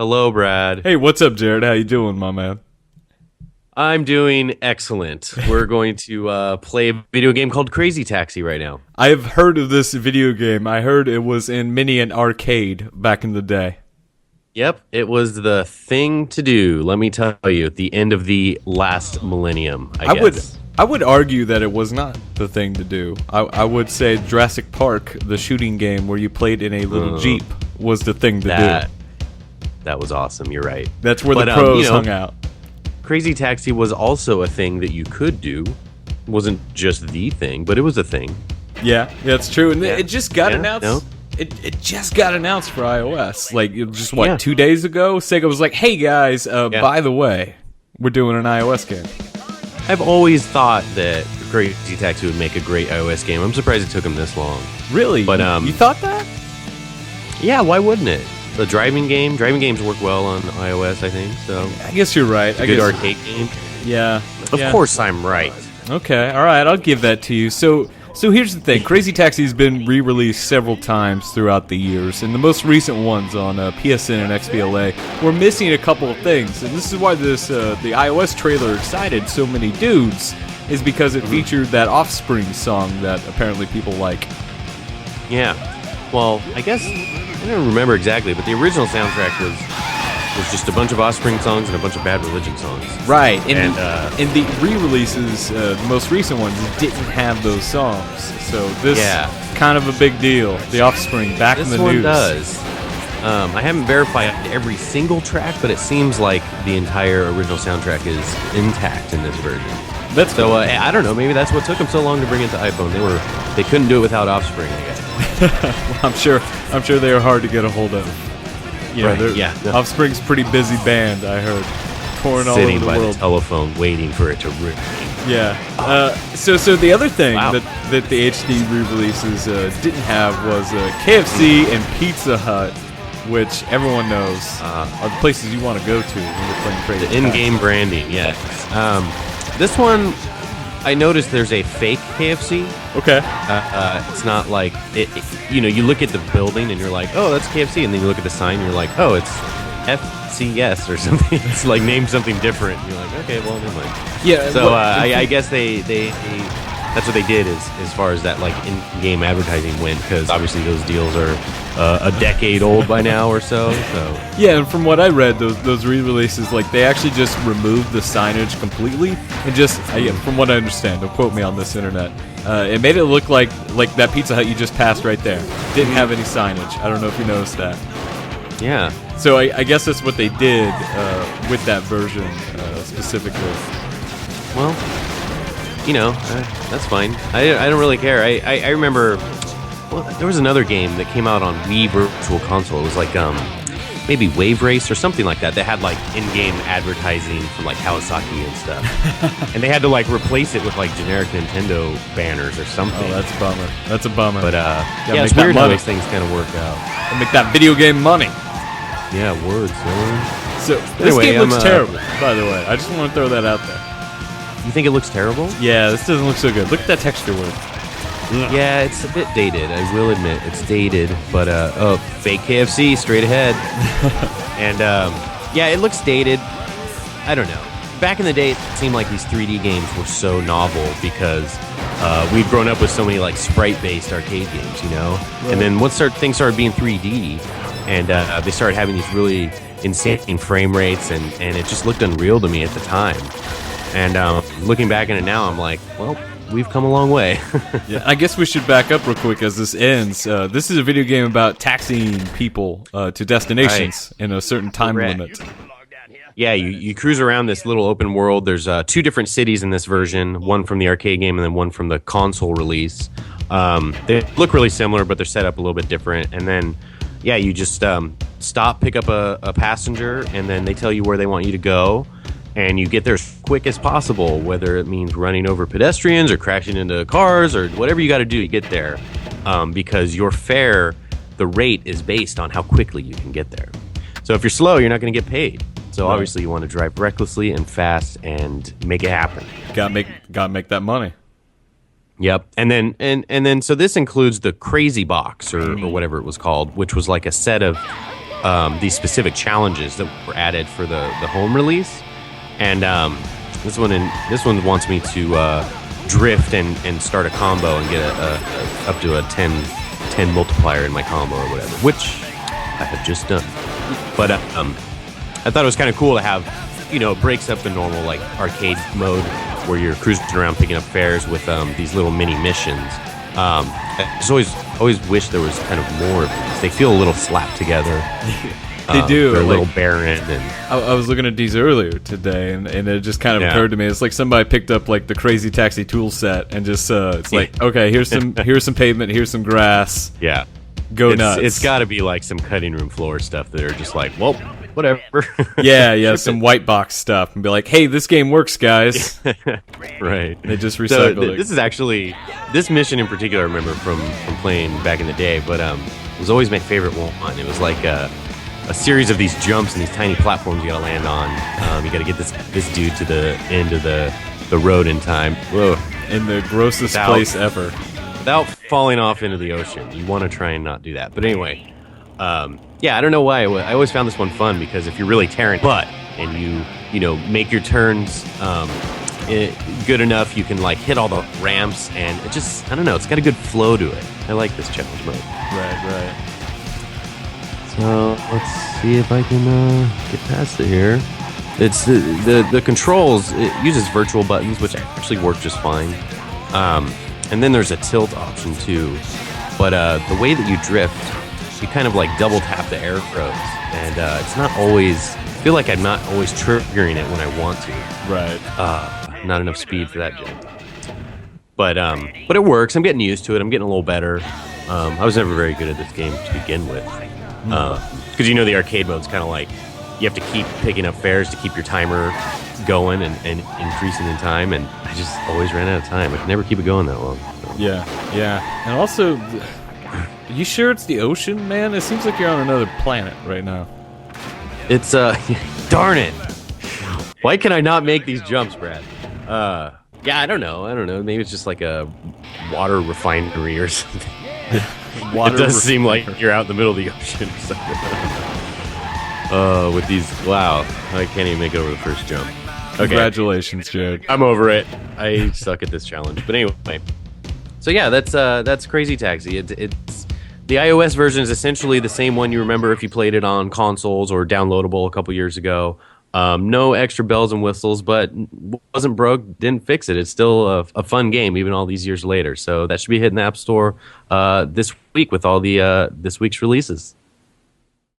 Hello, Brad. Hey, what's up, Jared? How you doing, my man? I'm doing excellent. We're going to play a video game called Crazy Taxi right now. I have heard of this video game. I heard it was in mini and arcade back in the day. Yep, it was the thing to do, let me tell you, at the end of the last millennium, I guess. I would argue that it was not the thing to do. I would say Jurassic Park, the shooting game where you played in a little Jeep, was the thing to do. That was awesome, you're right. That's where the pros hung out. Crazy Taxi was also a thing that you could do. It wasn't just the thing, but it was a thing. Yeah, that's true. And Yeah. it just got announced. No? It just got announced for iOS. Like, just, 2 days ago? Sega was like, hey, guys, by the way, we're doing an iOS game. I've always thought that Crazy Taxi would make a great iOS game. I'm surprised it took them this long. Really? But you thought that? Yeah, why wouldn't it? The driving games work well on iOS, I think. So I guess you're right. Good arcade game. Yeah. Of course I'm right. Okay, all right, I'll give that to you. So here's the thing. Crazy Taxi has been re-released several times throughout the years, and the most recent ones on PSN and XBLA were missing a couple of things. And this is why the iOS trailer excited so many dudes, is because it featured that Offspring song that apparently people like. Yeah. Well, I guess I don't remember exactly, but the original soundtrack was just a bunch of Offspring songs and a bunch of Bad Religion songs. Right, and the re-releases, the most recent ones, didn't have those songs. So this kind of a big deal. The Offspring back in the news. This one does. I haven't verified every single track, but it seems like the entire original soundtrack is intact in this version. That's so. I don't know. Maybe that's what took them so long to bring it to iPhone. They couldn't do it without Offspring, I guess. Well, I'm sure they are hard to get a hold of. You know, Offspring's a pretty busy band, I heard. Touring all over the world. Sitting by the telephone waiting for it to ring. Yeah. So the other thing that the HD re-releases didn't have was KFC and Pizza Hut, which everyone knows are the places you want to go to when you're playing Crazy Taxi. The in-game branding, yes. This one, I noticed there's a fake KFC. Okay. It's not like you look at the building and you're like, oh, that's KFC, and then you look at the sign and you're like, oh, it's FCS or something. It's like named something different. And you're like, okay, well, never mind. Yeah. So I guess they that's what they did as far as that like in-game advertising went, because obviously those deals are a decade old by now or so. Yeah, and from what I read, those re-releases, like, they actually just removed the signage completely, and just from what I understand, don't quote me on this internet, it made it look like that Pizza Hut you just passed right there didn't have any signage. I don't know if you noticed that. Yeah. So I guess that's what they did with that version specifically. Well, that's fine. I don't really care. I remember. Well, there was another game that came out on Wii Virtual Console. It was like maybe Wave Race or something like that. That had like in-game advertising from like Kawasaki and stuff, and they had to like replace it with like generic Nintendo banners or something. Oh, that's a bummer. That's a bummer. But it's weird how those things kind of work out. And make that video game money. Yeah, words. So this game looks terrible. By the way, I just want to throw that out there. You think it looks terrible? Yeah, this doesn't look so good. Look at that texture work. Yeah, it's a bit dated. I will admit it's dated, but fake KFC straight ahead. And it looks dated. I don't know. Back in the day, it seemed like these 3D games were so novel because we'd grown up with so many like sprite-based arcade games, Right. And then things started being 3D, and they started having these really insane frame rates, and it just looked unreal to me at the time. And looking back at it now, I'm like, well, we've come a long way. Yeah, I guess we should back up real quick as this ends. This is a video game about taxiing people to destinations in a certain time limit. Yeah, you cruise around this little open world. There's 2 different cities in this version, one from the arcade game and then one from the console release. They look really similar, but they're set up a little bit different. And then, you just stop, pick up a passenger, and then they tell you where they want you to go. And you get there as quick as possible, whether it means running over pedestrians or crashing into cars or whatever you got to do to get there, because your fare, the rate is based on how quickly you can get there. So if you're slow, you're not going to get paid. So obviously you want to drive recklessly and fast and make it happen. Gotta make that money. Yep. And then so this includes the Crazy Box or whatever it was called, which was like a set of these specific challenges that were added for the home release, and this one wants me to drift and start a combo and get up to a 10 multiplier in my combo or whatever, which I have just done. But I thought it was kind of cool to have, it breaks up the normal like arcade mode where you're cruising around picking up fares with these little mini missions. I just always wish there was kind of more of these. They feel a little slapped together. They do. They're a little barren. And I was looking at these earlier today, and it just kind of occurred to me. It's like somebody picked up like the Crazy Taxi tool set and just it's like, okay, here's some pavement, here's some grass. Yeah. Go nuts. It's got to be like some cutting room floor stuff that are just like, well, whatever. yeah, some white box stuff, and be like, hey, this game works, guys. Right. They just recycled it. This is actually, this mission in particular I remember from playing back in the day, but it was always my favorite one. It was like a series of these jumps and these tiny platforms you gotta land on. You gotta get this dude to the end of the road in time. Whoa. In the grossest place ever. Without falling off into the ocean. You want to try and not do that. But anyway, I don't know why. I always found this one fun because if you're really tearing butt and you make your turns good enough, you can like hit all the ramps, and it just, I don't know, it's got a good flow to it. I like this challenge mode. Right. So let's see if I can get past it here. It's the controls. It uses virtual buttons, which actually work just fine. And then there's a tilt option too. But the way that you drift, you kind of like double tap the arrows, and it's not always. I feel like I'm not always triggering it when I want to. Right. Not enough speed for that jump. But it works. I'm getting used to it. I'm getting a little better. I was never very good at this game to begin with. Because the arcade mode's kind of like you have to keep picking up fares to keep your timer going and increasing in time, and I just always ran out of time. I could never keep it going that long. So. Yeah. And also, you sure it's the ocean, man? It seems like you're on another planet right now. It's darn it! Why can I not make these jumps, Brad? I don't know. Maybe it's just like a water refinery or something. It does seem like you're out in the middle of the ocean or something. With these, wow, I can't even make it over the first jump. Okay. Congratulations, Jared. I'm over it. I suck at this challenge. But anyway, so yeah, that's Crazy Taxi. It's the iOS version is essentially the same one you remember if you played it on consoles or downloadable a couple years ago. No extra bells and whistles, but wasn't broke, didn't fix it. It's still a fun game, even all these years later. So that should be hitting the App Store this week with all the this week's releases.